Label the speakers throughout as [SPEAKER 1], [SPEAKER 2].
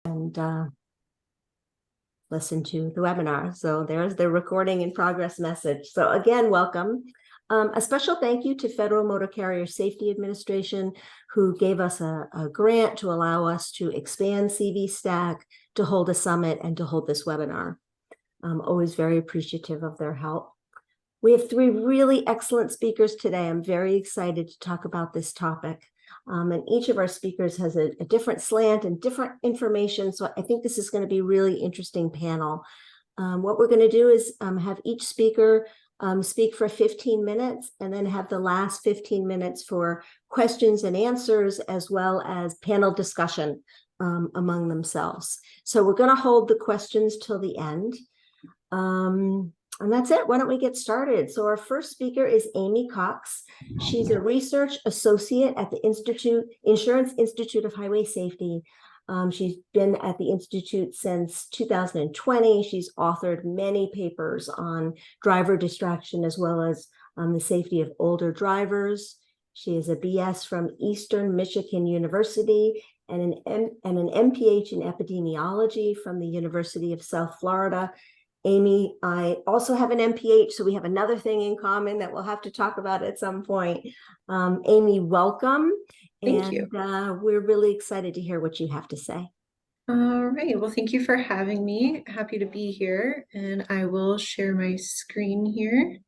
[SPEAKER 1] and listen to the webinar. So there's the recording in progress message. So again, welcome. A special thank you to Federal Motor Carrier Safety Administration, who gave us a grant to allow us to expand CV Stack, to hold a summit, and to hold this webinar. I'm always very appreciative of their help. We have three really excellent speakers today. I'm very excited to talk about this topic. And each of our speakers has a different slant and different information. So I think this is going to be a really interesting panel. What we're going to do is have each speaker speak for 15 minutes and then have the last 15 minutes for questions and answers, as well as panel discussion among themselves. So we're going to hold the questions till the end. And that's it. Why don't we get started? So our first speaker is Aimee Cox. She's a research associate at the Insurance Institute of Highway Safety. She's been at the Institute since 2020. She's authored many papers on driver distraction, as well as the safety of older drivers. She is a BS from Eastern Michigan University and an MPH in epidemiology from the University of South Florida. Aimee, I also have an MPH, so we have another thing in common that we'll have to talk about at some point. Aimee, welcome.
[SPEAKER 2] Thank you.
[SPEAKER 1] We're really excited to hear what you have to say.
[SPEAKER 2] All right. Well, thank you for having me. Happy to be here. And I will share my screen here.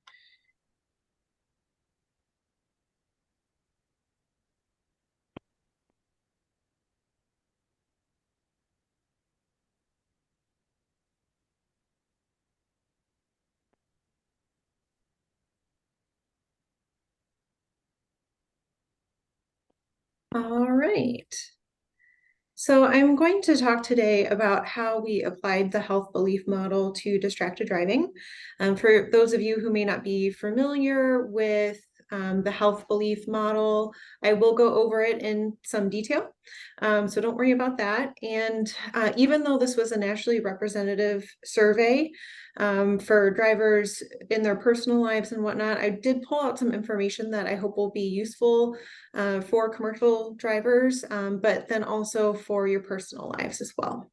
[SPEAKER 2] All right. So I'm going to talk today about how we applied the health belief model to distracted driving. For those of you who may not be familiar with the health belief model, I will go over it in some detail. So don't worry about that. And even though this was a nationally representative survey for drivers in their personal lives and whatnot, I did pull out some information that I hope will be useful for commercial drivers, but then also for your personal lives as well.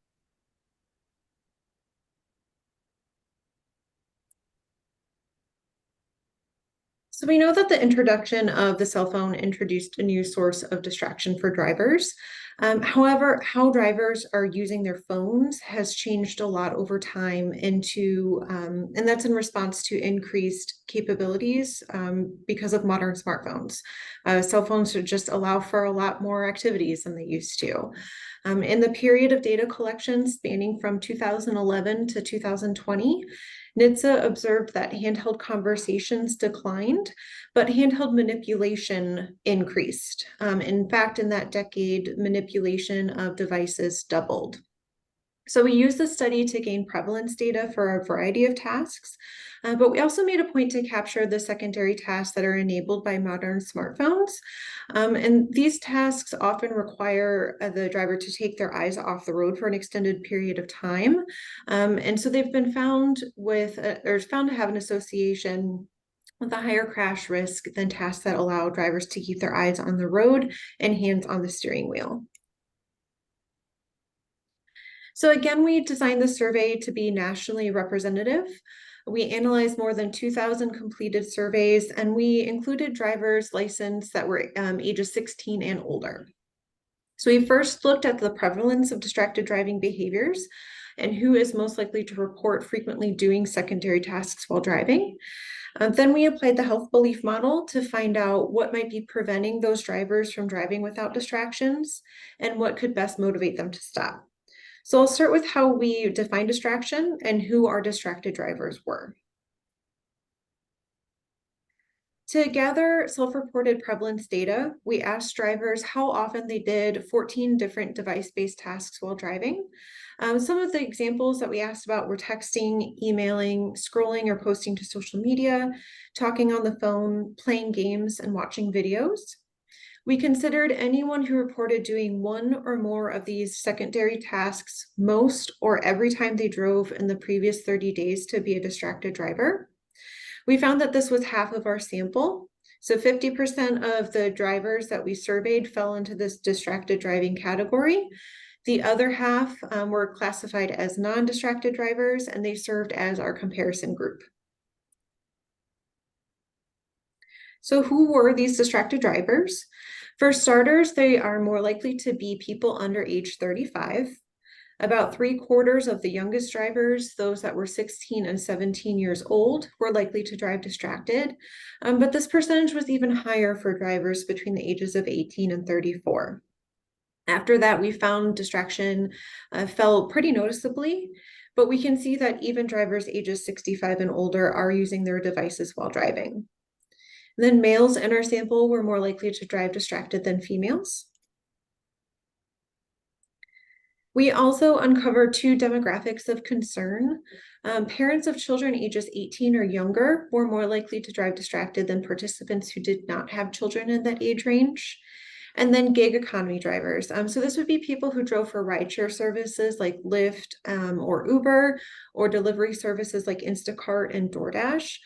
[SPEAKER 2] So we know that the introduction of the cell phone introduced a new source of distraction for drivers. However, how drivers are using their phones has changed a lot over time and that's in response to increased capabilities because of modern smartphones. Cell phones just allow for a lot more activities than they used to. In the period of data collection spanning from 2011 to 2020, NHTSA observed that handheld conversations declined, but handheld manipulation increased. In fact, in that decade, manipulation of devices doubled. So we used the study to gain prevalence data for a variety of tasks, but we also made a point to capture the secondary tasks that are enabled by modern smartphones. And these tasks often require the driver to take their eyes off the road for an extended period of time. And so they've been found to have an association with a higher crash risk than tasks that allow drivers to keep their eyes on the road and hands on the steering wheel. So again, we designed the survey to be nationally representative. We analyzed more than 2,000 completed surveys, and we included drivers licensed that were ages 16 and older. So we first looked at the prevalence of distracted driving behaviors and who is most likely to report frequently doing secondary tasks while driving. Then we applied the health belief model to find out what might be preventing those drivers from driving without distractions and what could best motivate them to stop. So I'll start with how we define distraction and who our distracted drivers were. To gather self-reported prevalence data, we asked drivers how often they did 14 different device-based tasks while driving. Some of the examples that we asked about were texting, emailing, scrolling or posting to social media, talking on the phone, playing games, and watching videos. We considered anyone who reported doing one or more of these secondary tasks most or every time they drove in the previous 30 days to be a distracted driver. We found that this was half of our sample. So 50% of the drivers that we surveyed fell into this distracted driving category. The other half were classified as non-distracted drivers, and they served as our comparison group. So who were these distracted drivers? For starters, they are more likely to be people under age 35. About 3/4 of the youngest drivers, those that were 16 and 17 years old, were likely to drive distracted. But this percentage was even higher for drivers between the ages of 18 and 34. After that, we found distraction fell pretty noticeably, but we can see that even drivers ages 65 and older are using their devices while driving. And then males in our sample were more likely to drive distracted than females. We also uncovered two demographics of concern. Parents of children ages 18 or younger were more likely to drive distracted than participants who did not have children in that age range. And then gig economy drivers. So this would be people who drove for rideshare services like Lyft or Uber, or delivery services like Instacart and DoorDash.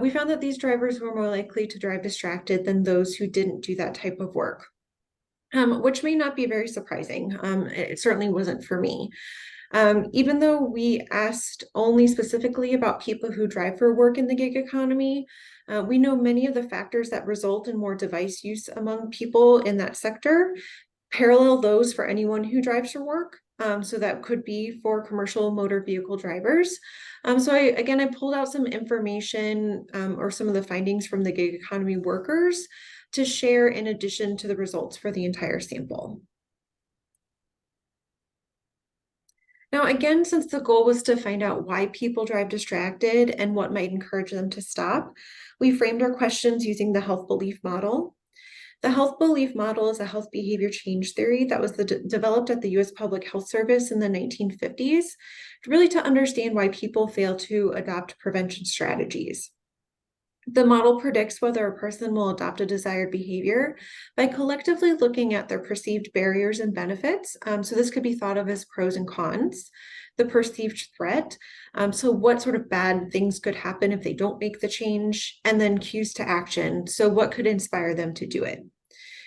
[SPEAKER 2] We found that these drivers were more likely to drive distracted than those who didn't do that type of work. Which may not be very surprising. It certainly wasn't for me. Even though we asked only specifically about people who drive for work in the gig economy, we know many of the factors that result in more device use among people in that sector parallel those for anyone who drives for work. So that could be for commercial motor vehicle drivers. So I pulled out some information or some of the findings from the gig economy workers to share in addition to the results for the entire sample. Now, again, since the goal was to find out why people drive distracted and what might encourage them to stop, we framed our questions using the health belief model. The health belief model is a health behavior change theory that was developed at the US Public Health Service in the 1950s, really to understand why people fail to adopt prevention strategies. The model predicts whether a person will adopt a desired behavior by collectively looking at their perceived barriers and benefits. So this could be thought of as pros and cons, the perceived threat. So what sort of bad things could happen if they don't make the change, and then cues to action. So what could inspire them to do it?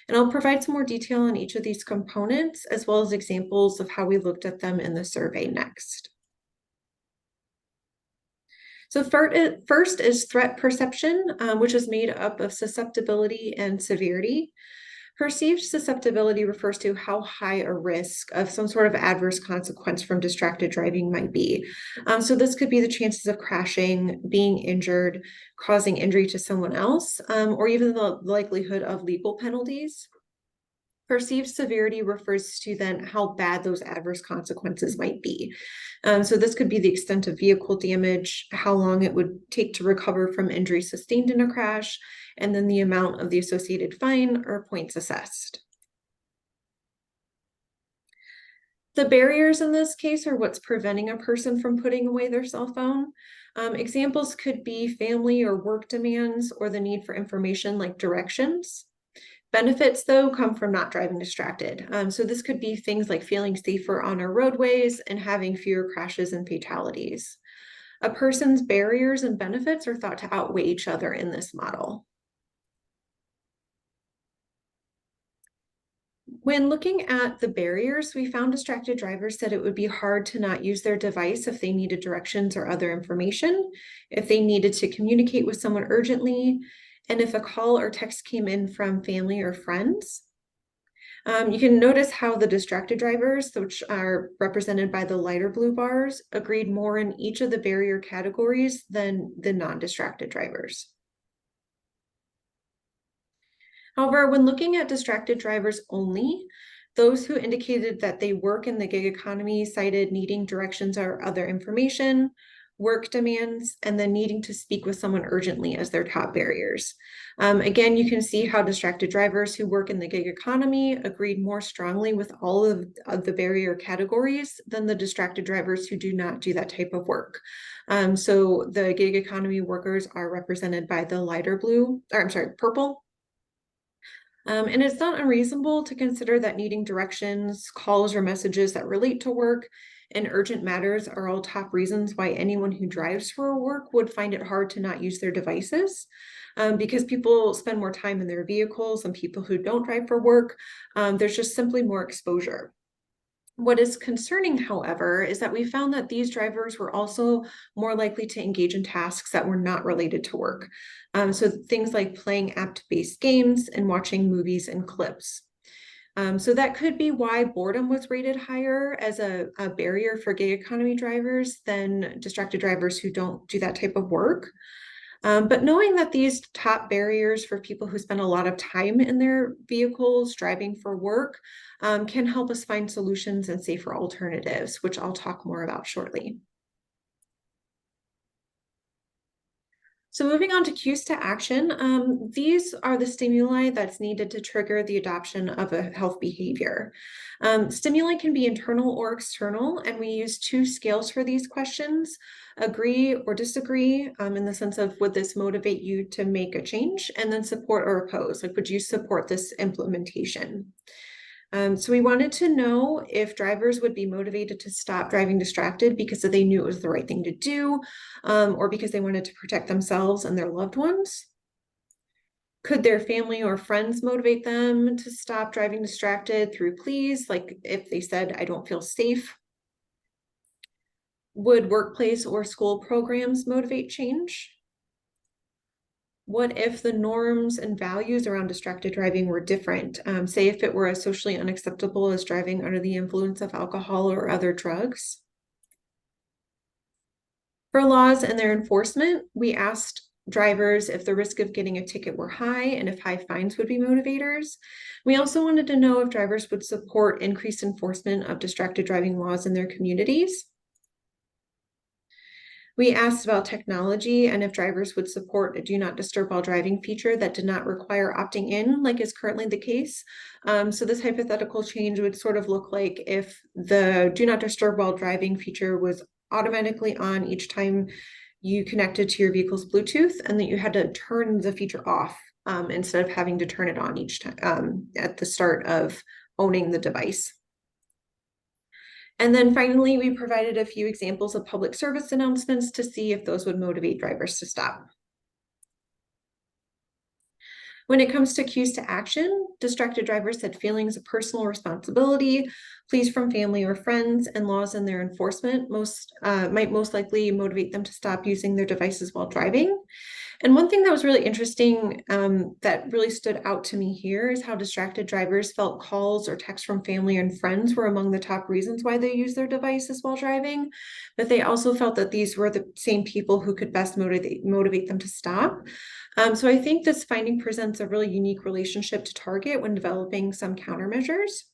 [SPEAKER 2] And I'll provide some more detail on each of these components, as well as examples of how we looked at them in the survey next. So first is threat perception, which is made up of susceptibility and severity. Perceived susceptibility refers to how high a risk of some sort of adverse consequence from distracted driving might be. So this could be the chances of crashing, being injured, causing injury to someone else, or even the likelihood of legal penalties. Perceived severity refers to then how bad those adverse consequences might be. So this could be the extent of vehicle damage, how long it would take to recover from injury sustained in a crash, and then the amount of the associated fine or points assessed. The barriers in this case are what's preventing a person from putting away their cell phone. Examples could be family or work demands, or the need for information like directions. Benefits, though, come from not driving distracted. So this could be things like feeling safer on our roadways and having fewer crashes and fatalities. A person's barriers and benefits are thought to outweigh each other in this model. When looking at the barriers, we found distracted drivers said it would be hard to not use their device if they needed directions or other information, if they needed to communicate with someone urgently, and if a call or text came in from family or friends. You can notice how the distracted drivers, which are represented by the lighter blue bars, agreed more in each of the barrier categories than the non-distracted drivers. However, when looking at distracted drivers only, those who indicated that they work in the gig economy cited needing directions or other information, work demands, and then needing to speak with someone urgently as their top barriers. Again, you can see how distracted drivers who work in the gig economy agreed more strongly with all of the barrier categories than the distracted drivers who do not do that type of work. So the gig economy workers are represented by the lighter blue, or I'm sorry, purple. And it's not unreasonable to consider that needing directions, calls, or messages that relate to work and urgent matters are all top reasons why anyone who drives for work would find it hard to not use their devices, because people spend more time in their vehicles than people who don't drive for work. There's just simply more exposure. What is concerning, however, is that we found that these drivers were also more likely to engage in tasks that were not related to work. So things like playing app-based games and watching movies and clips. So that could be why boredom was rated higher as a barrier for gig economy drivers than distracted drivers who don't do that type of work. But knowing that these top barriers for people who spend a lot of time in their vehicles driving for work can help us find solutions and safer alternatives, which I'll talk more about shortly. So moving on to cues to action, these are the stimuli that's needed to trigger the adoption of a health behavior. Stimuli can be internal or external, and we use two scales for these questions: agree or disagree, in the sense of would this motivate you to make a change, and then support or oppose, like would you support this implementation? So we wanted to know if drivers would be motivated to stop driving distracted because they knew it was the right thing to do, or because they wanted to protect themselves and their loved ones. Could their family or friends motivate them to stop driving distracted through pleas, like if they said, "I don't feel safe"? Would workplace or school programs motivate change? What if the norms and values around distracted driving were different? Say if it were as socially unacceptable as driving under the influence of alcohol or other drugs. For laws and their enforcement, we asked drivers if the risk of getting a ticket were high and if high fines would be motivators. We also wanted to know if drivers would support increased enforcement of distracted driving laws in their communities. We asked about technology and if drivers would support a do not disturb while driving feature that did not require opting in, like is currently the case. So this hypothetical change would sort of look like if the do not disturb while driving feature was automatically on each time you connected to your vehicle's Bluetooth, and that you had to turn the feature off instead of having to turn it on each time at the start of owning the device. And then finally, we provided a few examples of public service announcements to see if those would motivate drivers to stop. When it comes to cues to action, distracted drivers said feelings of personal responsibility, pleas from family or friends, and laws in their enforcement might most likely motivate them to stop using their devices while driving. And one thing that was really interesting that really stood out to me here is how distracted drivers felt calls or texts from family and friends were among the top reasons why they use their devices while driving. But they also felt that these were the same people who could best motivate them to stop. So I think this finding presents a really unique relationship to target when developing some countermeasures.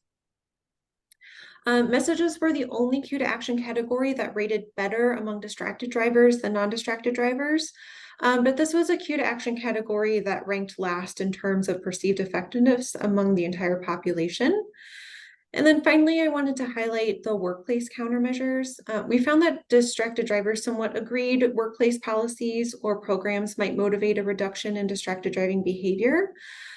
[SPEAKER 2] Messages were the only cue to action category that rated better among distracted drivers than non-distracted drivers. But this was a cue to action category that ranked last in terms of perceived effectiveness among the entire population. And then finally, I wanted to highlight the workplace countermeasures. We found that distracted drivers somewhat agreed workplace policies or programs might motivate a reduction in distracted driving behavior.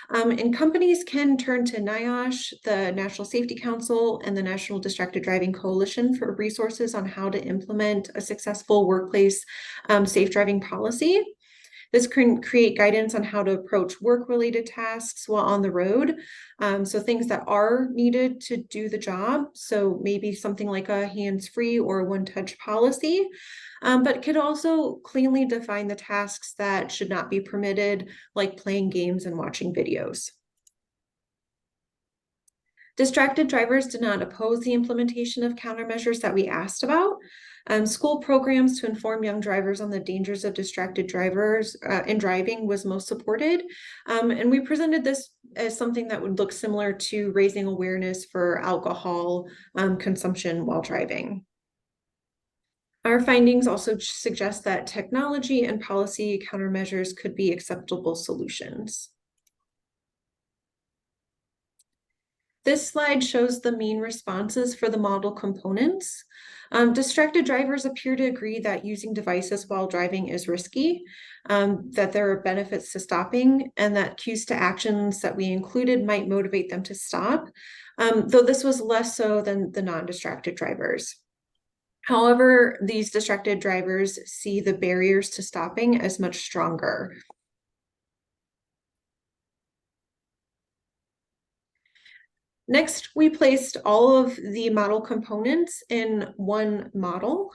[SPEAKER 2] And companies can turn to NIOSH, the National Safety Council, and the National Distracted Driving Coalition for resources on how to implement a successful workplace safe driving policy. This can create guidance on how to approach work-related tasks while on the road. So things that are needed to do the job. So maybe something like a hands-free or one-touch policy, but could also cleanly define the tasks that should not be permitted, like playing games and watching videos. Distracted drivers did not oppose the implementation of countermeasures that we asked about. School programs to inform young drivers on the dangers of distracted drivers in driving was most supported. And we presented this as something that would look similar to raising awareness for alcohol consumption while driving. Our findings also suggest that technology and policy countermeasures could be acceptable solutions. This slide shows the mean responses for the model components. Distracted drivers appear to agree that using devices while driving is risky, that there are benefits to stopping, and that cues to actions that we included might motivate them to stop, though this was less so than the non-distracted drivers. However, these distracted drivers see the barriers to stopping as much stronger. Next, we placed all of the model components in one model,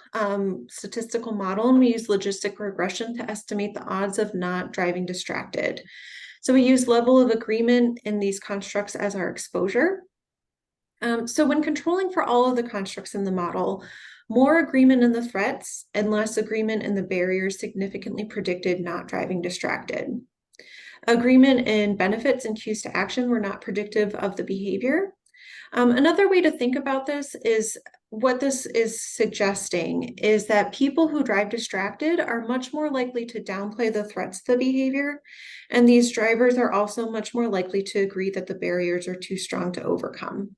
[SPEAKER 2] statistical model, and we used logistic regression to estimate the odds of not driving distracted. So we use level of agreement in these constructs as our exposure. So when controlling for all of the constructs in the model, more agreement in the threats and less agreement in the barriers significantly predicted not driving distracted. Agreement in benefits and cues to action were not predictive of the behavior. Another way to think about this is what this is suggesting is that people who drive distracted are much more likely to downplay the threats to the behavior, and these drivers are also much more likely to agree that the barriers are too strong to overcome.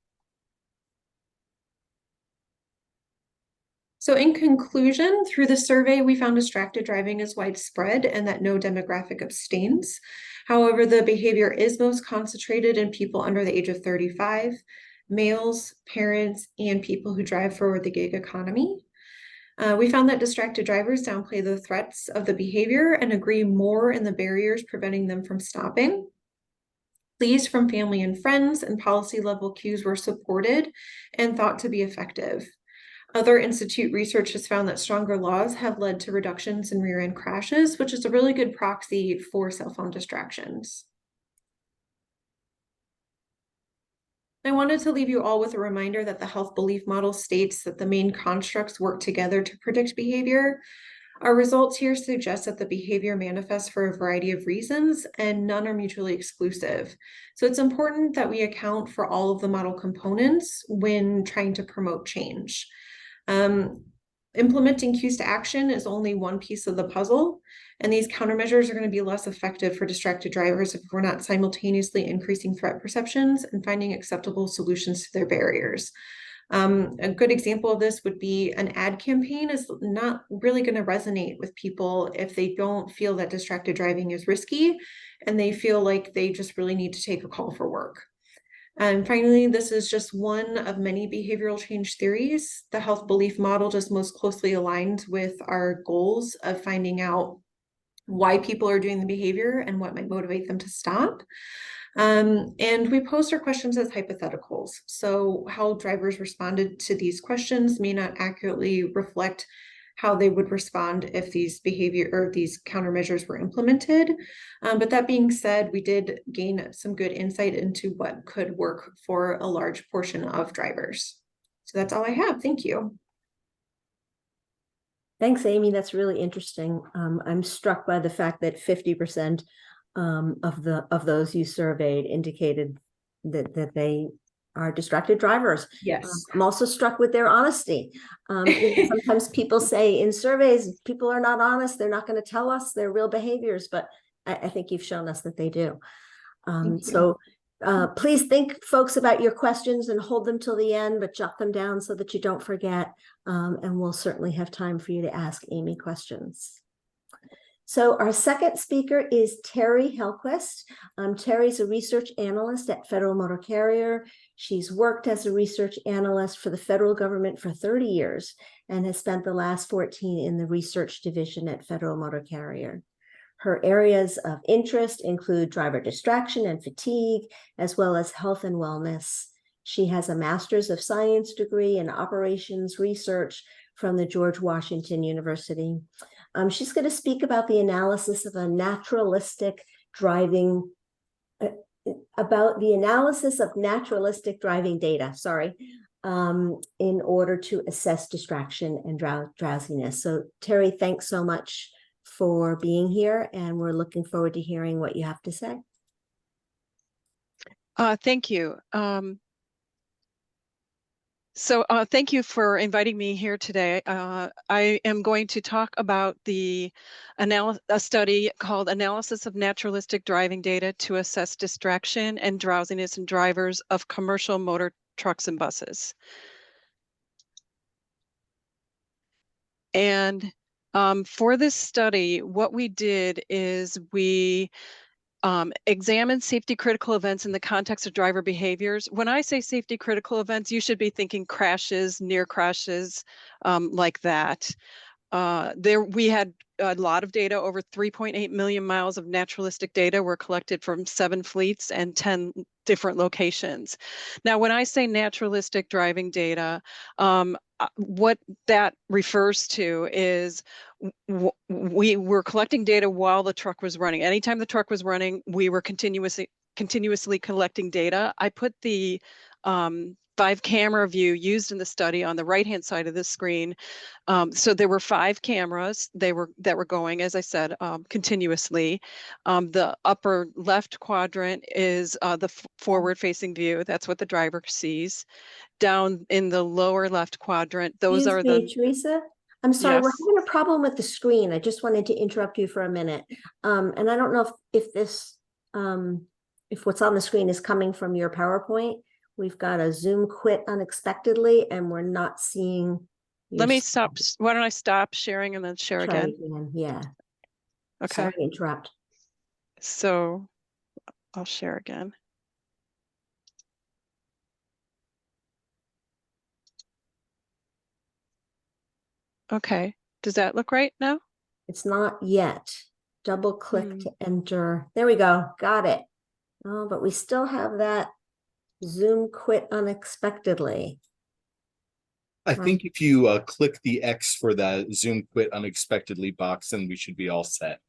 [SPEAKER 2] So in conclusion, through the survey, we found distracted driving is widespread and that no demographic abstains. However, the behavior is most concentrated in people under the age of 35, males, parents, and people who drive for the gig economy. We found that distracted drivers downplay the threats of the behavior and agree more in the barriers preventing them from stopping. Pleas from family and friends and policy level cues were supported and thought to be effective. Other institute research has found that stronger laws have led to reductions in rear-end crashes, which is a really good proxy for cell phone distractions. I wanted to leave you all with a reminder that the health belief model states that the main constructs work together to predict behavior. Our results here suggest that the behavior manifests for a variety of reasons and none are mutually exclusive. So it's important that we account for all of the model components when trying to promote change. Implementing cues to action is only one piece of the puzzle, and these countermeasures are going to be less effective for distracted drivers if we're not simultaneously increasing threat perceptions and finding acceptable solutions to their barriers. A good example of this would be an ad campaign is not really going to resonate with people if they don't feel that distracted driving is risky and they feel like they just really need to take a call for work. And finally, this is just one of many behavioral change theories. The health belief model just most closely aligns with our goals of finding out why people are doing the behavior and what might motivate them to stop. And we pose our questions as hypotheticals. So how drivers responded to these questions may not accurately reflect how they would respond if these behavior or these countermeasures were implemented. But that being said, we did gain some good insight into what could work for a large portion of drivers. So that's all I have. Thank you.
[SPEAKER 1] Thanks, Aimee. That's really interesting. I'm struck by the fact that 50% of those you surveyed indicated that they are distracted drivers.
[SPEAKER 2] Yes.
[SPEAKER 1] I'm also struck with their honesty. Sometimes people say in surveys, people are not honest. They're not going to tell us their real behaviors, but I think you've shown us that they do. So please think, folks, about your questions and hold them till the end, but jot them down so that you don't forget. And we'll certainly have time for you to ask Aimee questions. So our second speaker is Terri Hallquist. Terri's a research analyst at Federal Motor Carrier. She's worked as a research analyst for the federal government for 30 years and has spent the last 14 in the research division at Federal Motor Carrier. Her areas of interest include driver distraction and fatigue, as well as health and wellness. She has a Master's of Science degree in operations research from the George Washington University. She's going to speak about the analysis of naturalistic driving data, in order to assess distraction and drowsiness. So Terri, thanks so much for being here, and we're looking forward to hearing what you have to say.
[SPEAKER 3] Thank you. Thank you for inviting me here today. I am going to talk about a study called Analysis of Naturalistic Driving Data to Assess Distraction and Drowsiness in Drivers of Commercial Motor Trucks and Buses. And for this study, what we did is we examine safety critical events in the context of driver behaviors. When I say safety critical events, you should be thinking crashes, near crashes, like that. There we had a lot of data, over 3.8 million miles of naturalistic data were collected from 7 fleets and 10 different locations. Now, when I say naturalistic driving data, what that refers to is we were collecting data while the truck was running. Anytime the truck was running, we were continuously collecting data. I put the 5-camera view used in the study on the right-hand side of the screen. So there were 5 cameras that were going, as I said, continuously. The upper left quadrant is the forward-facing view. That's what the driver sees. Down in the lower left quadrant, those
[SPEAKER 1] Excuse
[SPEAKER 3] are
[SPEAKER 1] me,
[SPEAKER 3] the
[SPEAKER 1] Teresa. I'm sorry, we're
[SPEAKER 3] yes.
[SPEAKER 1] having a problem with the screen. I just wanted to interrupt you for a minute. And I don't know if this if what's on the screen is coming from your PowerPoint. We've got a Zoom quit unexpectedly, and we're not seeing.
[SPEAKER 3] Let me stop. Why don't I stop sharing and then share
[SPEAKER 1] Try
[SPEAKER 3] again?
[SPEAKER 1] Yeah.
[SPEAKER 3] Okay.
[SPEAKER 1] Sorry to interrupt.
[SPEAKER 3] So I'll share again. Okay. Does that look right now?
[SPEAKER 1] It's not yet. Double click to enter. There we go. Got it. Oh, but we still have that Zoom quit unexpectedly.
[SPEAKER 4] I think if you click the X for the Zoom quit unexpectedly box, then we should be all set.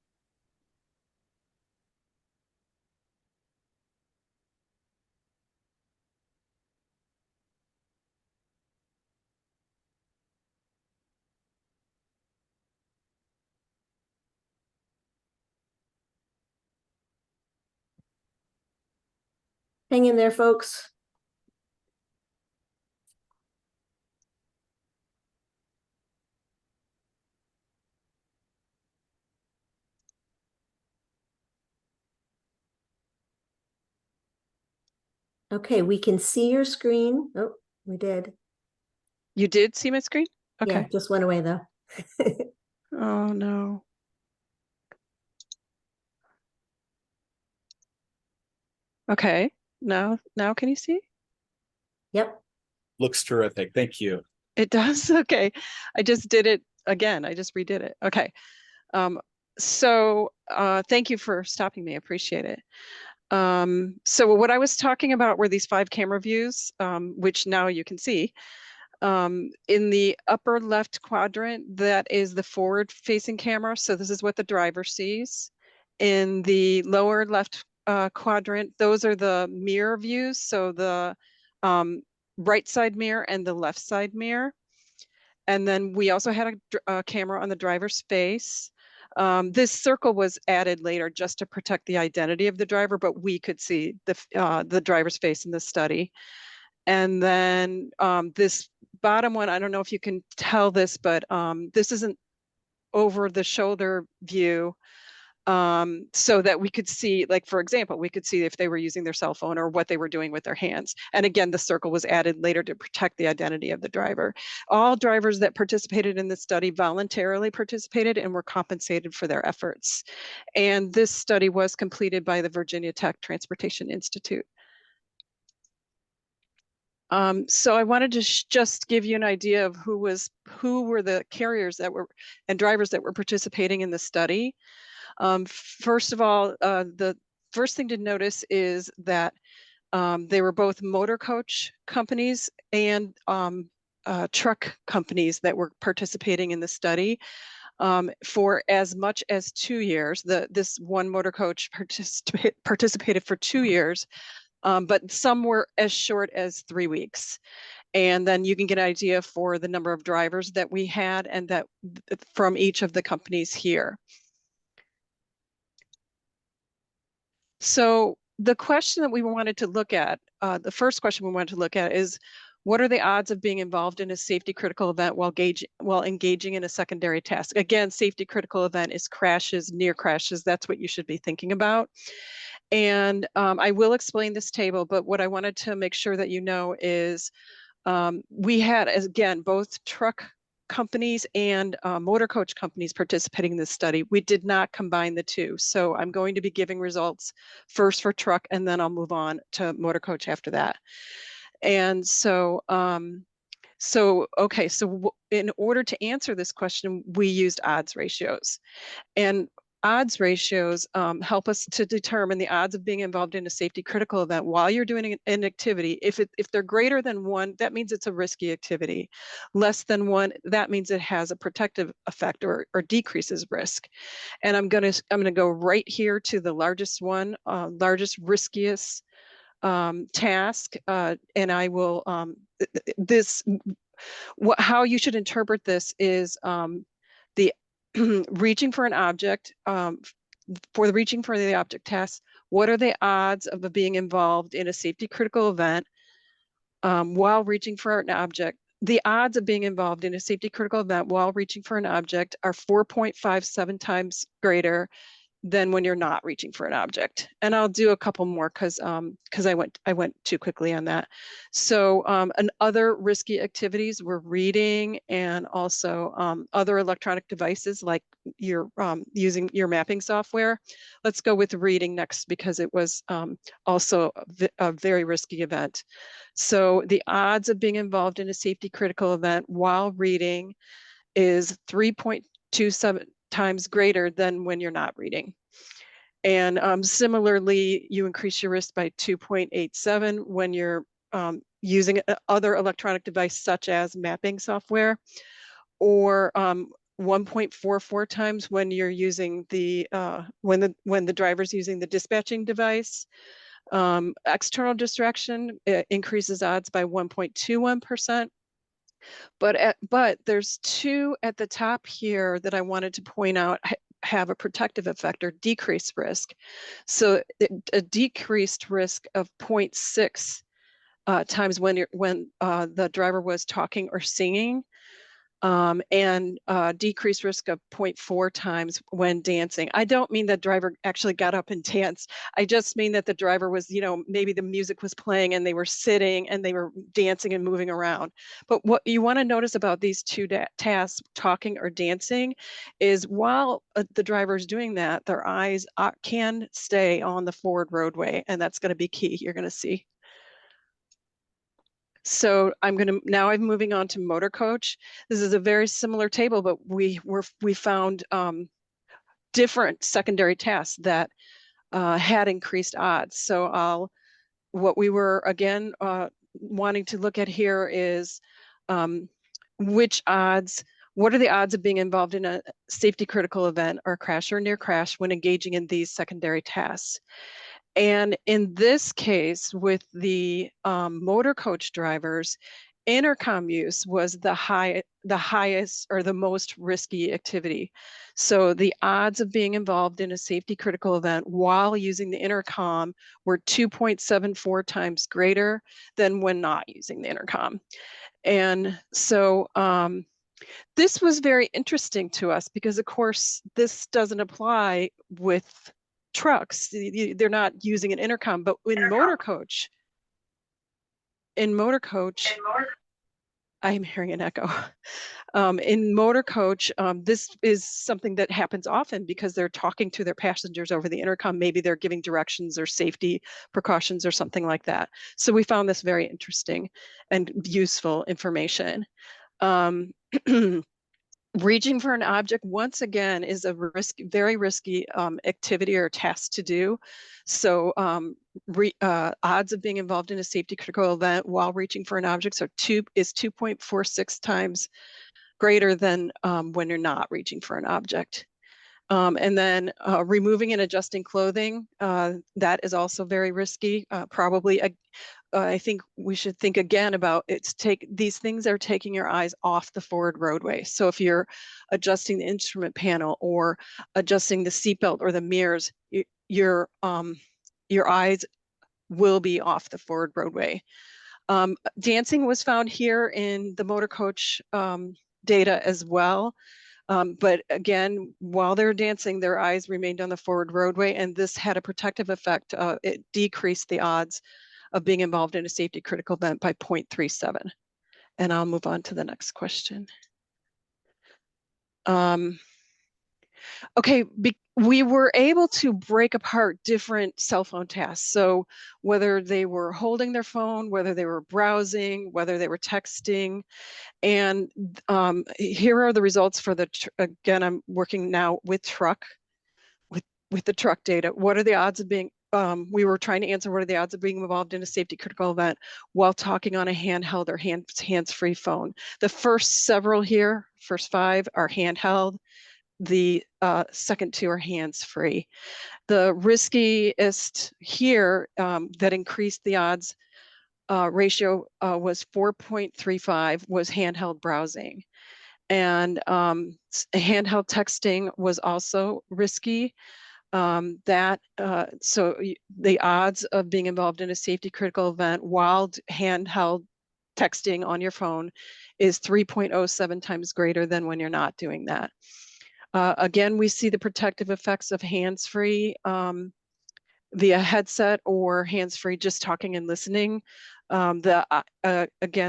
[SPEAKER 1] Hang in there, folks. Okay, we can see your screen. Oh, we did.
[SPEAKER 3] You did see my screen? Okay.
[SPEAKER 1] Yeah, just went away though.
[SPEAKER 3] Oh no. Okay. Now can you see?
[SPEAKER 1] Yep.
[SPEAKER 4] Looks terrific. Thank you.
[SPEAKER 3] It does? Okay. I just did it again. I just redid it. Okay. So thank you for stopping me. I appreciate it. So what I was talking about were these 5 camera views, which now you can see. In the upper left quadrant, that is the forward-facing camera. So this is what the driver sees. In the lower left quadrant, those are the mirror views. So the right side mirror and the left side mirror. And then we also had a camera on the driver's face. This circle was added later just to protect the identity of the driver, but we could see the driver's face in the study. And then this bottom one, I don't know if you can tell this, but this isn't over the shoulder view, so that we could see, like, for example, we could see if they were using their cell phone or what they were doing with their hands. And again, the circle was added later to protect the identity of the driver. All drivers that participated in the study voluntarily participated and were compensated for their efforts. And this study was completed by the Virginia Tech Transportation Institute. So I wanted to just give you an idea of who were the carriers that were and drivers that were participating in the study. First of all, the first thing to notice is that they were both motor coach companies and truck companies that were participating in the study for as much as 2 years. This one motor coach participated for 2 years, but some were as short as 3 weeks. And then you can get an idea for the number of drivers that we had and that from each of the companies here. So the question that we wanted to look at, the first question we wanted to look at is, what are the odds of being involved in a safety critical event while engaging in a secondary task? Again, safety critical event is crashes, near crashes. That's what you should be thinking about. And I will explain this table, but what I wanted to make sure that you know is we had, again, both truck companies and motor coach companies participating in this study. We did not combine the two. So I'm going to be giving results first for truck, and then I'll move on to motor coach after that. And so So, okay, so in order to answer this question, we used odds ratios. And odds ratios help us to determine the odds of being involved in a safety critical event while you're doing an activity. If they're greater than 1, that means it's a risky activity. Less than 1, that means it has a protective effect or decreases risk. And I'm gonna go right here to the largest one, largest riskiest task, and I will how you should interpret this is the reaching for an object, for the reaching for the object task. What are the odds of being involved in a safety critical event while reaching for an object? The odds of being involved in a safety critical event while reaching for an object are 4.57 times greater than when you're not reaching for an object. And I'll do a couple more because I went too quickly on that. So and other risky activities were reading and also other electronic devices like you're using your mapping software. Let's go with reading next because it was also a very risky event. So the odds of being involved in a safety critical event while reading is 3.27 times greater than when you're not reading. And similarly, you increase your risk by 2.87 when you're using other electronic device such as mapping software, or 1.44 times when you're using the when the driver's using the dispatching device. External distraction increases odds by 1.21%. But there's 2 at the top here that I wanted to point out have a protective effect or decreased risk. So a decreased risk of 0.6 times when the driver was talking or singing, and decreased risk of 0.4 times when dancing. I don't mean that driver actually got up and danced. I just mean that the driver was, maybe the music was playing and they were sitting and they were dancing and moving around. But what you want to notice about these 2 tasks, talking or dancing, is while the driver is doing that, their eyes can stay on the forward roadway, and that's going to be key. You're going to see. So I'm moving on to motor coach. This is a very similar table, but we found different secondary tasks that had increased odds. So what we were again wanting to look at here is what are the odds of being involved in a safety critical event or crash or near crash when engaging in these secondary tasks? And in this case, with the motor coach drivers, intercom use was the highest or the most risky activity. So the odds of being involved in a safety critical event while using the intercom were 2.74 times greater than when not using the intercom. And so this was very interesting to us because, of course, this doesn't apply with trucks. They're not using an intercom, but in motor coach, I'm hearing an echo. In motor coach, this is something that happens often because they're talking to their passengers over the intercom. Maybe they're giving directions or safety precautions or something like that. So we found this very interesting and useful information. Reaching for an object, once again, is a very risky activity or task to do. So odds of being involved in a safety critical event while reaching for an object is 2.46 times greater than when you're not reaching for an object. And then removing and adjusting clothing, that is also very risky. Probably, I think we should think again about these things are taking your eyes off the forward roadway. So if you're adjusting the instrument panel or adjusting the seatbelt or the mirrors, your eyes will be off the forward roadway. Dancing was found here in the motor coach data as well. But again, while they're dancing, their eyes remained on the forward roadway, and this had a protective effect. It decreased the odds of being involved in a safety critical event by 0.37. And I'll move on to the next question. Okay, we were able to break apart different cell phone tasks. So whether they were holding their phone, whether they were browsing, whether they were texting, and here are the results for the, again, I'm working now with truck, with the truck data. What are the odds of being, we were trying to answer what are the odds of being involved in a safety critical event while talking on a handheld or hands-free phone. The first several here, first 5 are handheld. The second 2 are hands-free. The riskiest here that increased the odds ratio was 4.35 was handheld browsing. And handheld texting was also risky. So the odds of being involved in a safety critical event while handheld texting on your phone is 3.07 times greater than when you're not doing that. Again, we see the protective effects of hands-free via headset or hands-free just talking and listening. Again,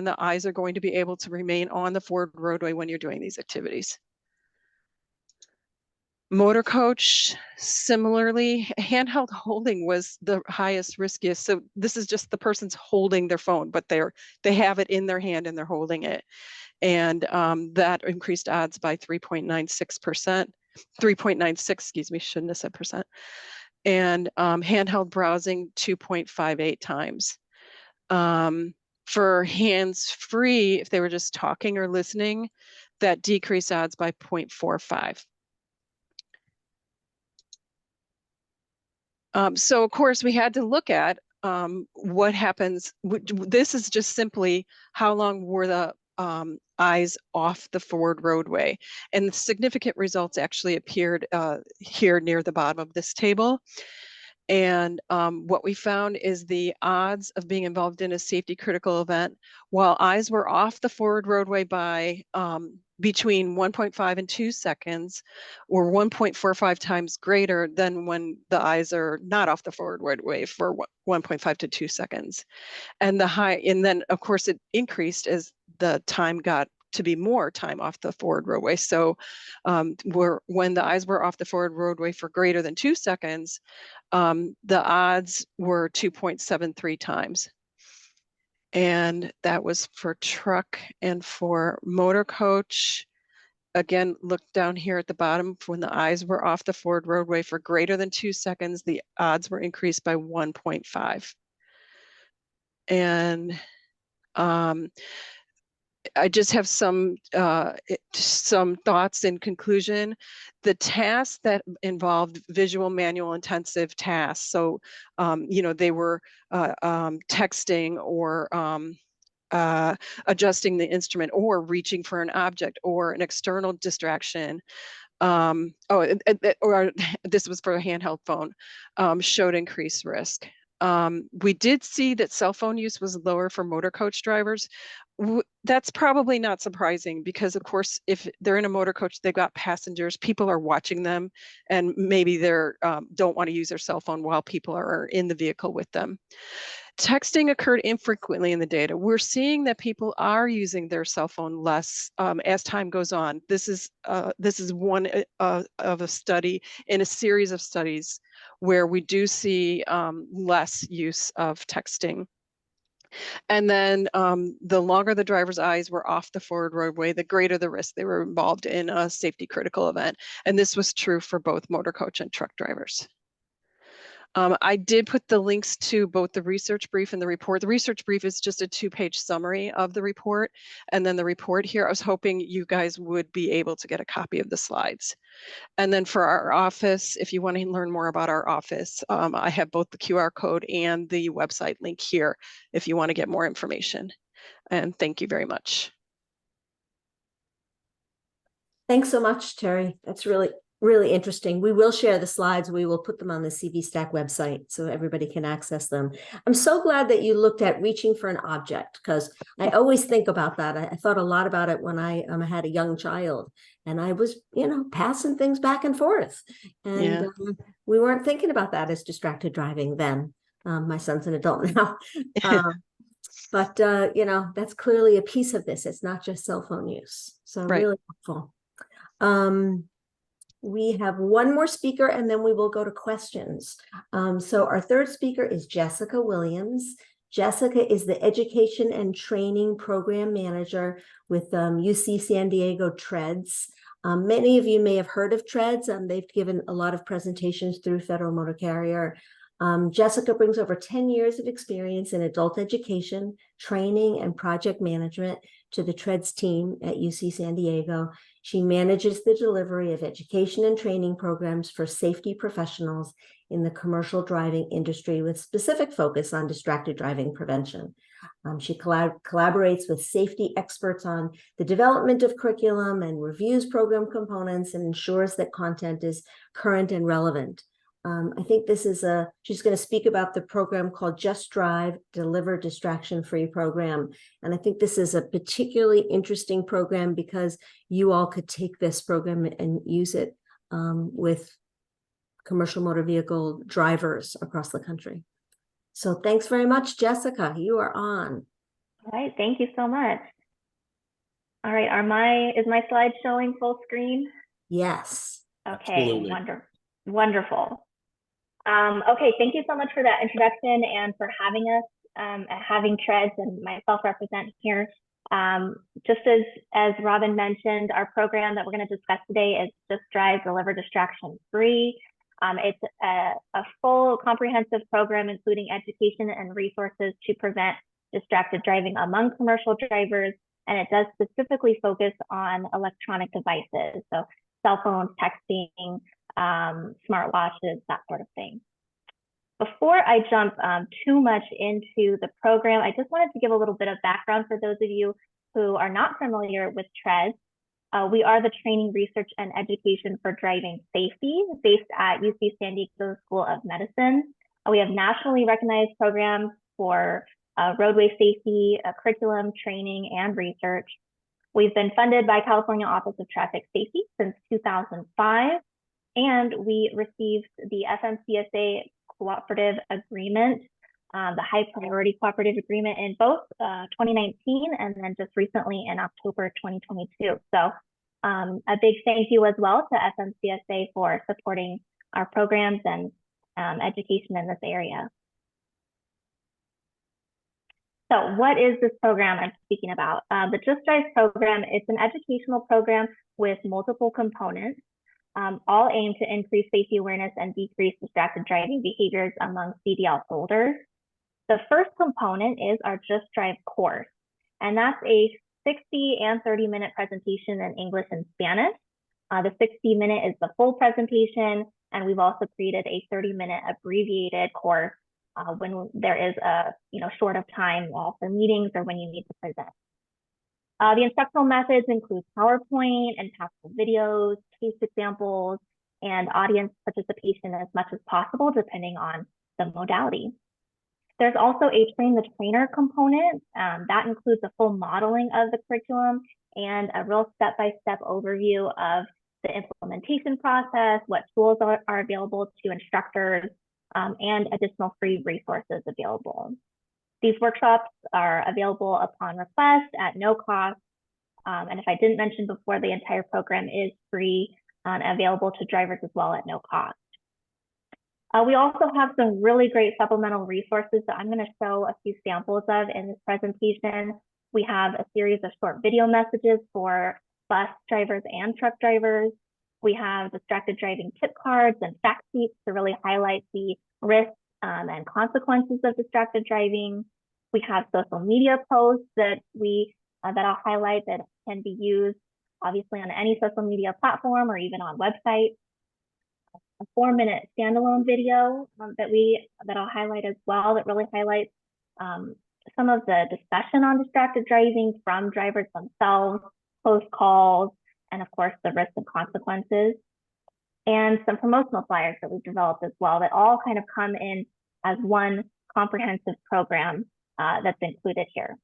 [SPEAKER 3] the eyes are going to be able to remain on the forward roadway when you're doing these activities. Motor coach, similarly, handheld holding was the highest riskiest. So this is just the person's holding their phone, but they have it in their hand and they're holding it. And that increased odds by 3.96%, 3.96, excuse me, shouldn't have said percent. And handheld browsing 2.58 times. For hands-free, if they were just talking or listening, that decreased odds by 0.45. So of course we had to look at what happens. This is just simply how long were the eyes off the forward roadway, and the significant results actually appeared here near the bottom of this table. And what we found is the odds of being involved in a safety critical event while eyes were off the forward roadway by between 1.5 and 2 seconds or 1.45 times greater than when the eyes are not off the forward roadway for 1.5 to 2 seconds. And then of course it increased as the time got to be more time off the forward roadway. So when the eyes were off the forward roadway for greater than 2 seconds, the odds were 2.73 times. And that was for truck. And for motor coach, again, look down here at the bottom. When the eyes were off the forward roadway for greater than 2 seconds, the odds were increased by 1.5. And I just have some thoughts in conclusion. The tasks that involved visual manual intensive tasks, so they were texting or adjusting the instrument or reaching for an object or an external distraction. Or this was for a handheld phone, showed increased risk. We did see that cell phone use was lower for motor coach drivers. That's probably not surprising because, of course, if they're in a motor coach, they've got passengers, people are watching them, and maybe they're don't want to use their cell phone while people are in the vehicle with them. Texting occurred infrequently in the data. We're seeing that people are using their cell phone less as time goes on. This is one of a study in a series of studies where we do see less use of texting. And then the longer the driver's eyes were off the forward roadway, the greater the risk they were involved in a safety critical event. And this was true for both motor coach and truck drivers. I did put the links to both the research brief and the report. The research brief is just a 2-page summary of the report. And then the report here, I was hoping you guys would be able to get a copy of the slides. And then for our office, if you want to learn more about our office, I have both the QR code and the website link here if you want to get more information. And thank you very much.
[SPEAKER 1] Thanks so much, Terri. That's really interesting. We will share the slides. We will put them on the CV Stack website so everybody can access them. I'm so glad that you looked at reaching for an object, because I always think about that. I thought a lot about it when I had a young child and I was, passing things back and forth. And we weren't thinking about that as distracted driving then. My son's an adult now. But, that's clearly a piece of this. It's not just cell phone use. So
[SPEAKER 3] right.
[SPEAKER 1] Really helpful. We have one more speaker and then we will go to questions. So our third speaker is Jessica Williams. Jessica is the Education and Training Program Manager with UC San Diego TREDS. Many of you may have heard of TREDS. They've given a lot of presentations through Federal Motor Carrier. Jessica brings over 10 years of experience in adult education, training, and project management to the TREDS team at UC San Diego. She manages the delivery of education and training programs for safety professionals in the commercial driving industry with specific focus on distracted driving prevention. She collaborates with safety experts on the development of curriculum and reviews program components and ensures that content is current and relevant. I think this is she's going to speak about the program called Just Drive, Deliver Distraction-Free Program. And I think this is a particularly interesting program because you all could take this program and use it with commercial motor vehicle drivers across the country. So thanks very much, Jessica. You are on.
[SPEAKER 5] All right, thank you so much. All right, is my slide showing full screen?
[SPEAKER 1] Yes.
[SPEAKER 5] Okay,
[SPEAKER 4] Absolutely.
[SPEAKER 5] wonderful. Okay, thank you so much for that introduction and for having us, having TREDS and myself represent here. Just as Robin mentioned, our program that we're going to discuss today is Just Drive, Deliver Distraction Free. It's a full comprehensive program including education and resources to prevent distracted driving among commercial drivers, and it does specifically focus on electronic devices, so cell phones, texting, smartwatches, that sort of thing. Before I jump too much into the program, I just wanted to give a little bit of background for those of you who are not familiar with TREDS. We are the Training, Research, and Education for Driving Safety based at UC San Diego School of Medicine. We have nationally recognized programs for roadway safety, curriculum, training, and research. We've been funded by California Office of Traffic Safety since 2005, and we received the FMCSA cooperative agreement, the high priority cooperative agreement in both 2019 and then just recently in October 2022. So a big thank you as well to FMCSA for supporting our programs and education in this area. So what is this program I'm speaking about? The Just Drive program, it's an educational program with multiple components, all aimed to increase safety awareness and decrease distracted driving behaviors among CDL holders. The first component is our Just Drive course, and that's a 60 and 30-minute presentation in English and Spanish. The 60-minute is the full presentation, and we've also created a 30-minute abbreviated course when there is a short of time for meetings or when you need to present. The instructional methods include PowerPoint and impactful videos, case examples, and audience participation as much as possible, depending on the modality. There's also a train the trainer component that includes a full modeling of the curriculum and a real step-by-step overview of the implementation process, what tools are available to instructors, and additional free resources available. These workshops are available upon request at no cost. And if I didn't mention before, the entire program is free and available to drivers as well at no cost. We also have some really great supplemental resources that I'm going to show a few samples of in this presentation. We have a series of short video messages for bus drivers and truck drivers. We have distracted driving tip cards and fact sheets to really highlight the risks and consequences of distracted driving. We have social media posts that I'll highlight that can be used obviously on any social media platform or even on websites. A 4-minute standalone video that I'll highlight as well that really highlights some of the discussion on distracted driving from drivers themselves, post calls, and of course the risks and consequences, and some promotional flyers that we've developed as well that all kind of come in as one comprehensive program that's included here.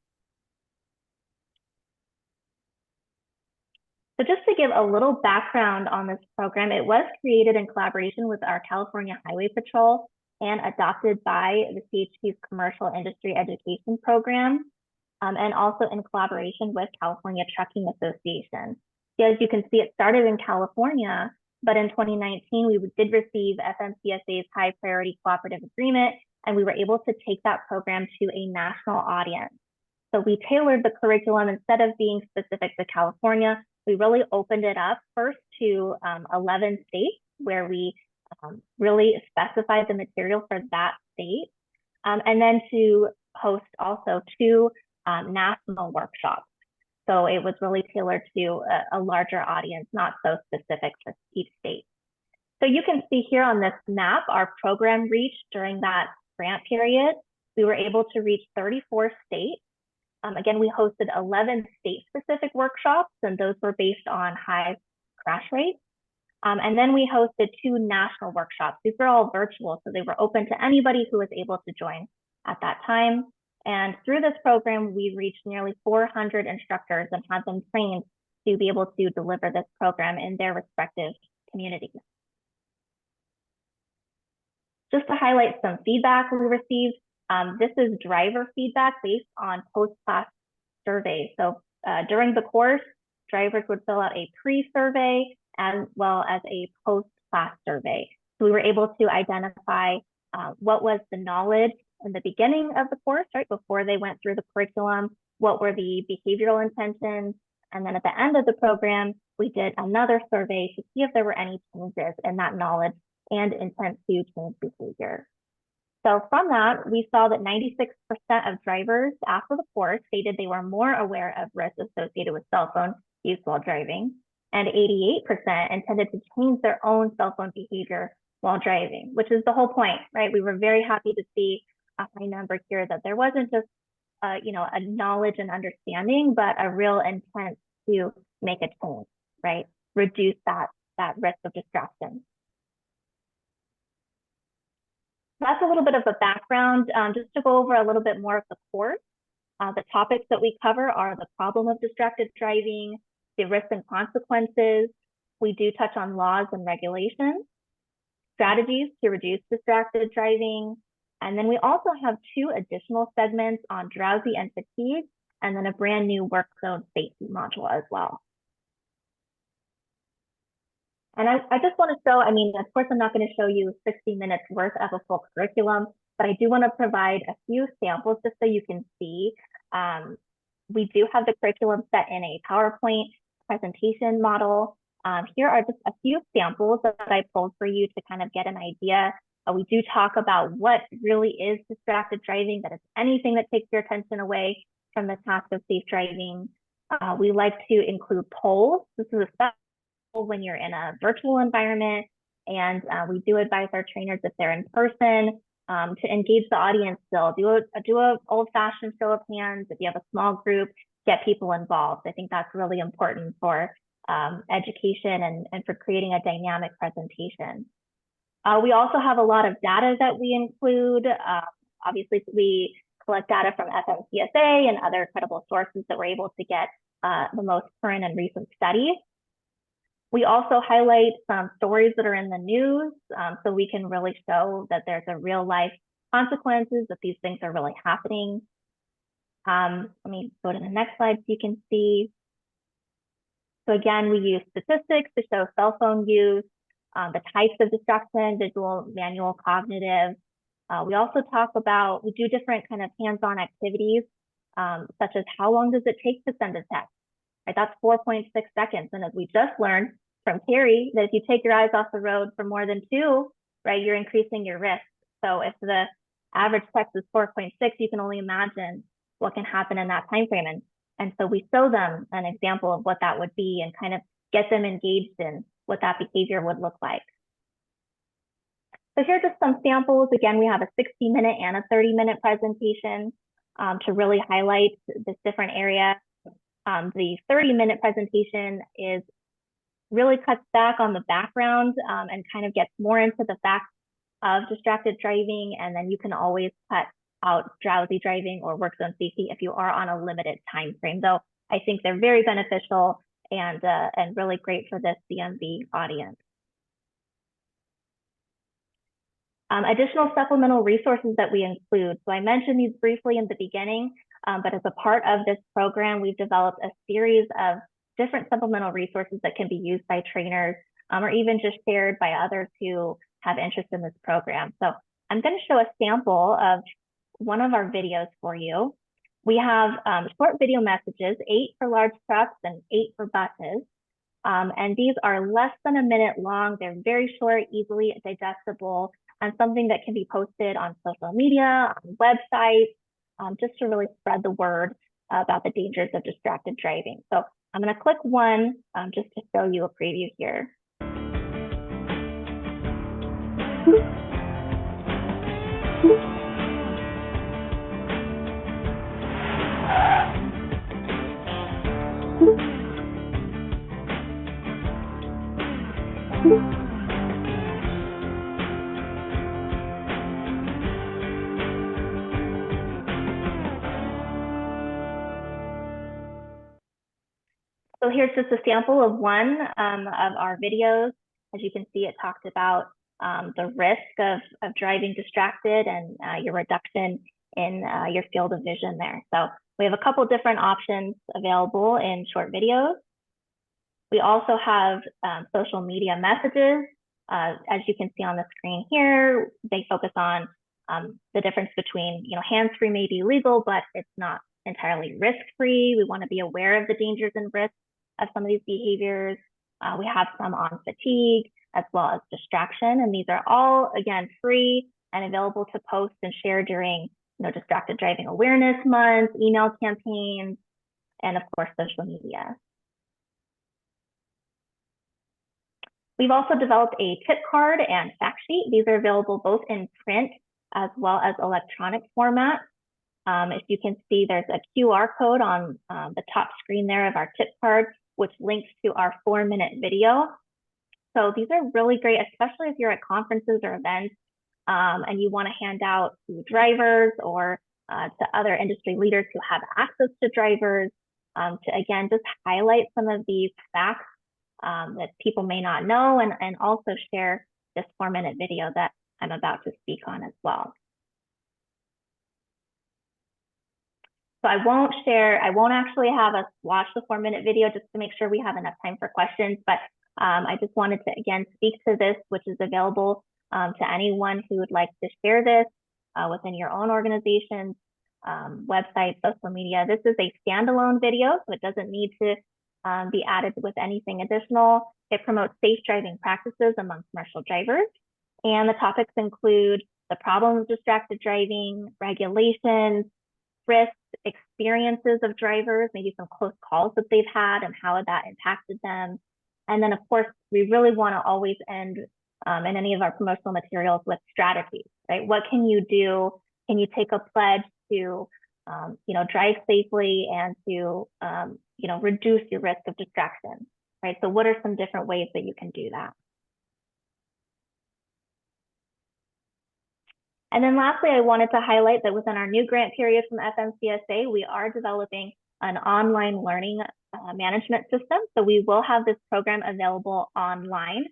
[SPEAKER 5] So just to give a little background on this program, it was created in collaboration with our California Highway Patrol and adopted by the CHP's Commercial Industry Education Program, and also in collaboration with California Trucking Association. So as you can see, it started in California, but in 2019, we did receive FMCSA's High Priority Cooperative Agreement, and we were able to take that program to a national audience. So we tailored the curriculum. Instead of being specific to California, we really opened it up first to 11 states where we really specified the material for that state, and then to host also 2 national workshops. So it was really tailored to a larger audience, not so specific for each state. So you can see here on this map, our program reach during that grant period. We were able to reach 34 states. Again, we hosted 11 state-specific workshops, and those were based on high crash rates. And then we hosted 2 national workshops. These were all virtual, so they were open to anybody who was able to join at that time. And through this program, we reached nearly 400 instructors and had them trained to be able to deliver this program in their respective communities. Just to highlight some feedback we received, this is driver feedback based on post-class surveys. So during the course, drivers would fill out a pre-survey as well as a post-class survey. So we were able to identify what was the knowledge in the beginning of the course, right, before they went through the curriculum, what were the behavioral intentions, and then at the end of the program, we did another survey to see if there were any changes in that knowledge and intent to change behavior. So from that, we saw that 96% of drivers after the course stated they were more aware of risks associated with cell phone use while driving, and 88% intended to change their own cell phone behavior while driving, which is the whole point, right? We were very happy to see a high number here that there wasn't just a knowledge and understanding, but a real intent to make a change, right? Reduce that risk of distraction. That's a little bit of a background. Just to go over a little bit more of the course. The topics that we cover are the problem of distracted driving, the risks and consequences. We do touch on laws and regulations, strategies to reduce distracted driving. And then we also have 2 additional segments on drowsy and fatigue, and then a brand new work zone safety module as well. And I just want to show, of course, I'm not going to show you 60 minutes worth of a full curriculum, but I do want to provide a few samples just so you can see. We do have the curriculum set in a PowerPoint presentation model. Here are just a few samples that I pulled for you to kind of get an idea. We do talk about what really is distracted driving, that it's anything that takes your attention away from the task of safe driving. We like to include polls. This is especially when you're in a virtual environment, and we do advise our trainers if they're in person to engage the audience still. Do a old-fashioned show of hands. If you have a small group, get people involved. I think that's really important for education and for creating a dynamic presentation. We also have a lot of data that we include. Obviously, we collect data from FMCSA and other credible sources that we're able to get the most current and recent studies. We also highlight some stories that are in the news, so we can really show that there's a real life consequences, that these things are really happening. Let me go to the next slide so you can see. So again, we use statistics to show cell phone use, the types of distraction, visual, manual, cognitive. We also talk about, we do different kind of hands-on activities, such as how long does it take to send a text? Right, that's 4.6 seconds. And as we just learned from Terri, that if you take your eyes off the road for more than 2, right, you're increasing your risk. So if the average text is 4.6, you can only imagine what can happen in that time frame. And so we show them an example of what that would be and kind of get them engaged in what that behavior would look like. So here are just some samples. Again, we have a 60-minute and a 30-minute presentation to really highlight this different area. The 30-minute presentation really cuts back on the background and kind of gets more into the facts of distracted driving. And then you can always cut out drowsy driving or work zone safety if you are on a limited time frame. Though I think they're very beneficial and really great for this DMV audience. Additional supplemental resources that we include. So I mentioned these briefly in the beginning, but as a part of this program, we've developed a series of different supplemental resources that can be used by trainers or even just shared by others who have interest in this program. So I'm going to show a sample of one of our videos for you. We have short video messages, 8 for large trucks and 8 for buses. And these are less than a minute long. They're very short, easily digestible, and something that can be posted on social media, on websites, just to really spread the word about the dangers of distracted driving. So I'm going to click one just to show you a preview here. So here's just a sample of one of our videos. As you can see, it talked about the risk of driving distracted and your reduction in your field of vision there. So we have a couple different options available in short videos. We also have social media messages. As you can see on the screen here, they focus on the difference between, hands-free may be legal, but it's not entirely risk-free. We want to be aware of the dangers and risks of some of these behaviors. We have some on fatigue as well as distraction, and these are all, again, free and available to post and share during Distracted Driving Awareness Month, email campaigns, and of course, social media. We've also developed a tip card and fact sheet. These are available both in print as well as electronic format. If you can see, there's a QR code on the top screen there of our tip card, which links to our 4-minute video. So these are really great, especially if you're at conferences or events and you want to hand out to drivers or to other industry leaders who have access to drivers to, again, just highlight some of these facts that people may not know, and also share this 4-minute video that I'm about to speak on as well. So I won't actually have us watch the 4-minute video just to make sure we have enough time for questions, but I just wanted to, again, speak to this, which is available to anyone who would like to share this within your own organization's website, social media. This is a standalone video, so it doesn't need to be added with anything additional. It promotes safe driving practices among commercial drivers. And the topics include the problems of distracted driving, regulations, risks, experiences of drivers, maybe some close calls that they've had and how that impacted them. And then, of course, we really want to always end in any of our promotional materials with strategies, right? What can you do? Can you take a pledge to, drive safely and to, reduce your risk of distraction, right? So what are some different ways that you can do that? And then lastly, I wanted to highlight that within our new grant period from FMCSA, we are developing an online learning management system. So we will have this program available online.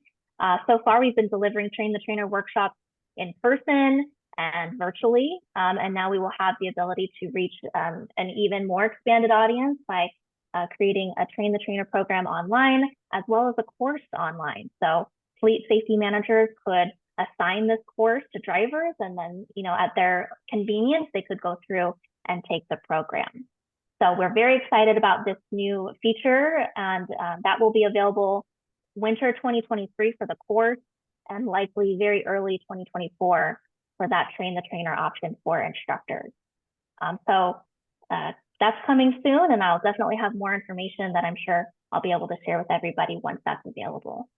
[SPEAKER 5] So far, we've been delivering Train the Trainer workshops in person and virtually. And now we will have the ability to reach an even more expanded audience by creating a Train the Trainer program online, as well as a course online. So fleet safety managers could assign this course to drivers, and then, at their convenience, they could go through and take the program. So we're very excited about this new feature, and that will be available winter 2023 for the course, and likely very early 2024 for that Train the Trainer option for instructors. That's coming soon, and I'll definitely have more information that I'm sure I'll be able to share with everybody once that's available.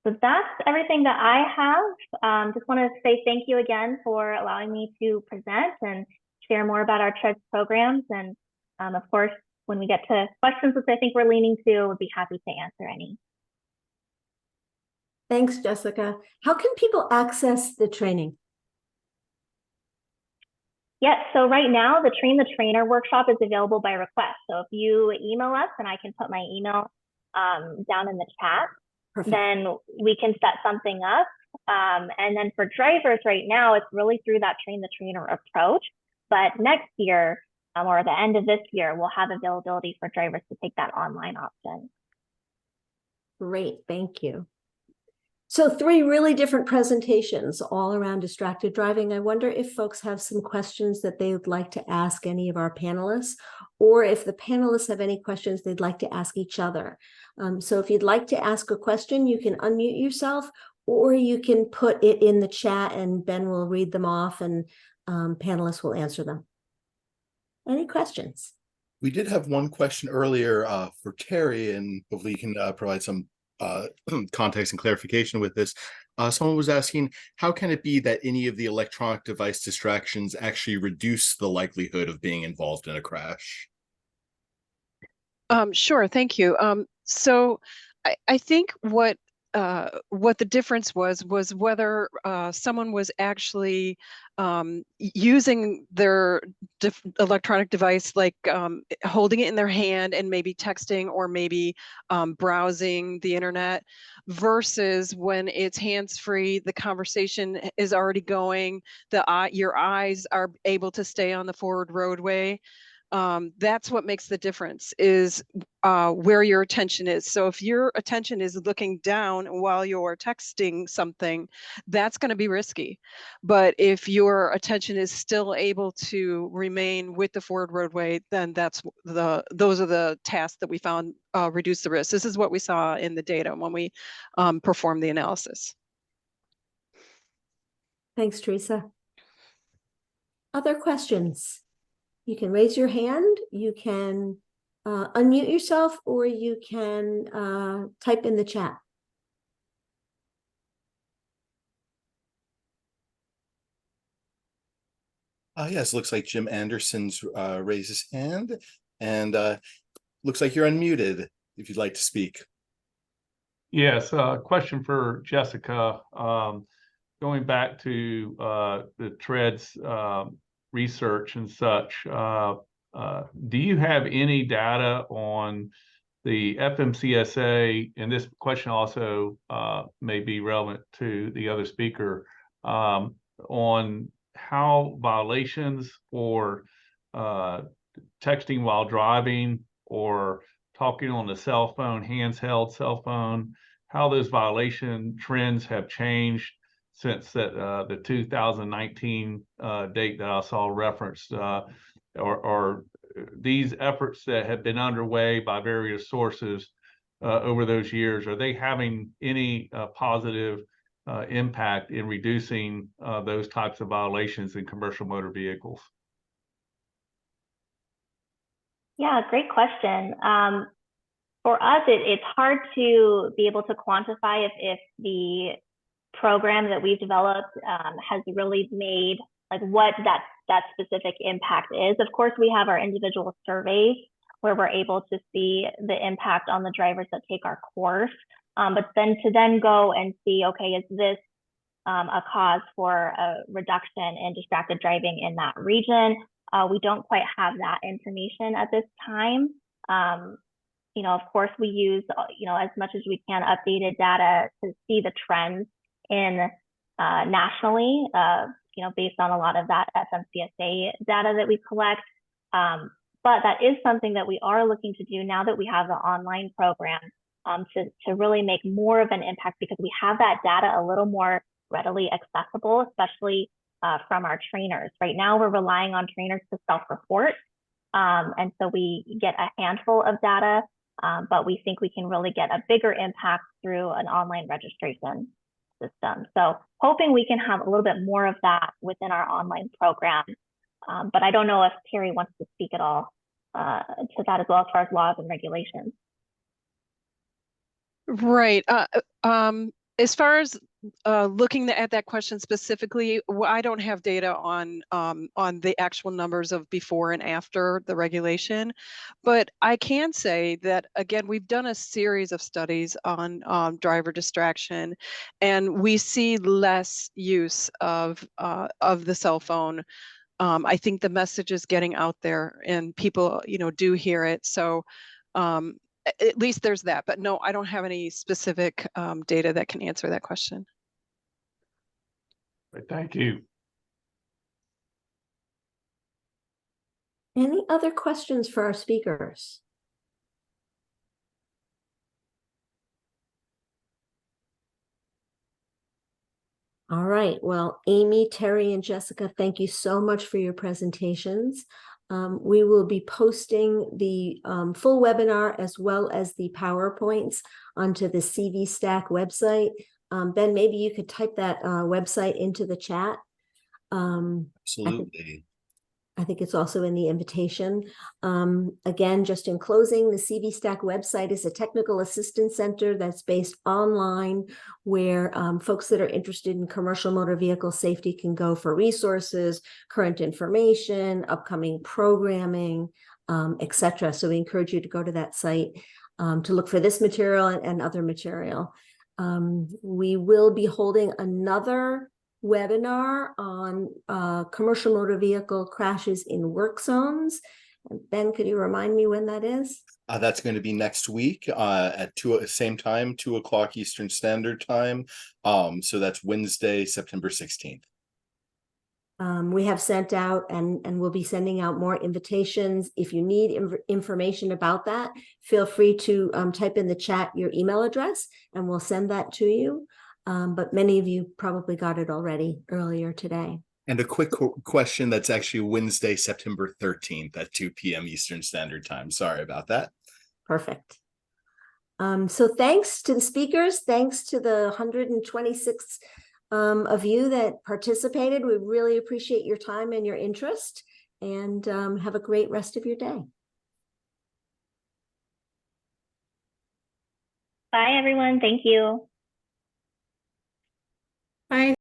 [SPEAKER 5] So that's everything that I have. Just want to say thank you again for allowing me to present and share more about our TREDS programs. And of course, when we get to questions, which I think we're leaning to, we'd be happy to answer any.
[SPEAKER 1] Thanks, Jessica. How can people access the training?
[SPEAKER 5] Yes, so right now, the Train the Trainer workshop is available by request. So if you email us, and I can put my email down in the chat, Perfect. Then we can set something up. And then for drivers right now, it's really through that Train the Trainer approach. But next year, or the end of this year, we'll have availability for drivers to take that online option.
[SPEAKER 1] Great, thank you. So 3 really different presentations all around distracted driving. I wonder if folks have some questions that they would like to ask any of our panelists, or if the panelists have any questions they'd like to ask each other. So if you'd like to ask a question, you can unmute yourself, or you can put it in the chat and Ben will read them off and panelists will answer them. Any questions?
[SPEAKER 4] We did have one question earlier for Terri, and hopefully you can provide some context and clarification with this. Someone was asking, how can it be that any of the electronic device distractions actually reduce the likelihood of being involved in a crash?
[SPEAKER 3] Sure, thank you. So I think what the difference was whether someone was actually using their electronic device, like holding it in their hand and maybe texting or maybe browsing the internet, versus when it's hands-free, the conversation is already going, your eyes are able to stay on the forward roadway. That's what makes the difference, is where your attention is. So if your attention is looking down while you're texting something, that's going to be risky. But if your attention is still able to remain with the forward roadway, then those are the tasks that we found reduce the risk. This is what we saw in the data when we performed the analysis.
[SPEAKER 1] Thanks, Teresa. Other questions? You can raise your hand, you can unmute yourself, or you can type in the chat.
[SPEAKER 4] Yes, looks like Jim Anderson's raised his hand, and looks like you're unmuted if you'd like to speak.
[SPEAKER 6] Yes, question for Jessica. Going back to the TREADS research and such, do you have any data on the FMCSA? And this question also may be relevant to the other speaker, on how violations or texting while driving or talking on the cell phone, handheld cell phone, how those violation trends have changed since the 2019 date that I saw referenced, or these efforts that have been underway by various sources over those years, are they having any positive impact in reducing those types of violations in commercial motor vehicles?
[SPEAKER 5] Yeah, great question. For us, it's hard to be able to quantify if the program that we've developed has really made, like, what that specific impact is. Of course, we have our individual surveys where we're able to see the impact on the drivers that take our course. But then to go and see, okay, is this a cause for a reduction in distracted driving in that region? We don't quite have that information at this time. You know, of course, we use, as much as we can, updated data to see the trends in nationally, based on a lot of that FMCSA data that we collect. But that is something that we are looking to do now that we have the online program, to really make more of an impact, because we have that data a little more readily accessible, especially from our trainers. Right now, we're relying on trainers to self-report. And so we get a handful of data, but we think we can really get a bigger impact through an online registration system. So hoping we can have a little bit more of that within our online program. But I don't know if Terri wants to speak at all to that as well, as far as laws and regulations.
[SPEAKER 3] Right. As far as looking at that question specifically, I don't have data on the actual numbers of before and after the regulation, but I can say that, again, we've done a series of studies on driver distraction, and we see less use of the cell phone. I think the message is getting out there, and people, do hear it. So at least there's that. But no, I don't have any specific data that can answer that question.
[SPEAKER 6] Thank you.
[SPEAKER 1] Any other questions for our speakers? All right. Well, Aimee, Terri, and Jessica, thank you so much for your presentations. We will be posting the full webinar as well as the PowerPoints onto the CV Stack website. Ben, maybe you could type that website into the chat.
[SPEAKER 4] Absolutely.
[SPEAKER 1] I think it's also in the invitation. Again, just in closing, the CV Stack website is a technical assistance center that's based online where folks that are interested in commercial motor vehicle safety can go for resources, current information, upcoming programming, etc. So we encourage you to go to that site to look for this material and other material. We will be holding another webinar on commercial motor vehicle crashes in work zones. Ben, could you remind me when that is?
[SPEAKER 4] That's going to be next week at same time, 2 o'clock Eastern Standard Time. So that's Wednesday, September 16th.
[SPEAKER 1] We have sent out and we'll be sending out more invitations. If you need information about that, feel free to type in the chat your email address and we'll send that to you. But many of you probably got it already earlier today.
[SPEAKER 4] And a quick question, that's actually Wednesday, September 13th at 2 p.m. Eastern Standard Time. Sorry about that.
[SPEAKER 1] Perfect. So thanks to the speakers, thanks to the 126 of you that participated. We really appreciate your time and your interest, and have a great rest of your day.
[SPEAKER 5] Bye, everyone. Thank you.
[SPEAKER 2] Bye.